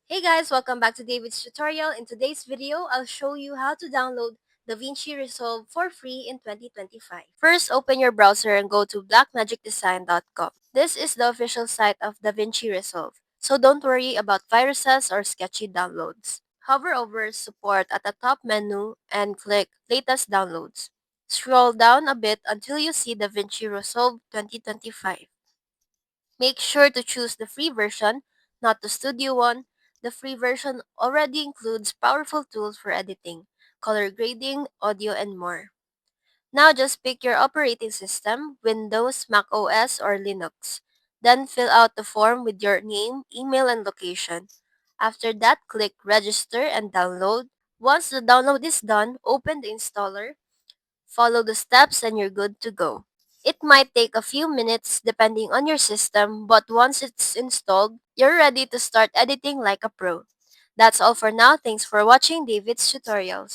Hey guys, welcome back to David's tutorial. In today's video, I'll show you how to download DaVinci Resolve for free in 2025. First, open your browser and go to blackmagicdesign.com. This is the official site of DaVinci Resolve, so don't worry about viruses or sketchy downloads. Hover over Support at the top menu and click Latest Downloads. Scroll down a bit until you see DaVinci Resolve 2025. Make sure to choose the free version, not the studio one. The free version already includes powerful tools for editing, color grading, audio, and more. Now just pick your operating system, Windows, Mac OS, or Linux. Then fill out the form with your name, email, and location. After that, click Register and Download. Once the download is done, open the installer. Follow the steps and you're good to go. It might take a few minutes depending on your system, but once it's installed, you're ready to start editing like a pro. That's all for now. Thanks for watching David's tutorials.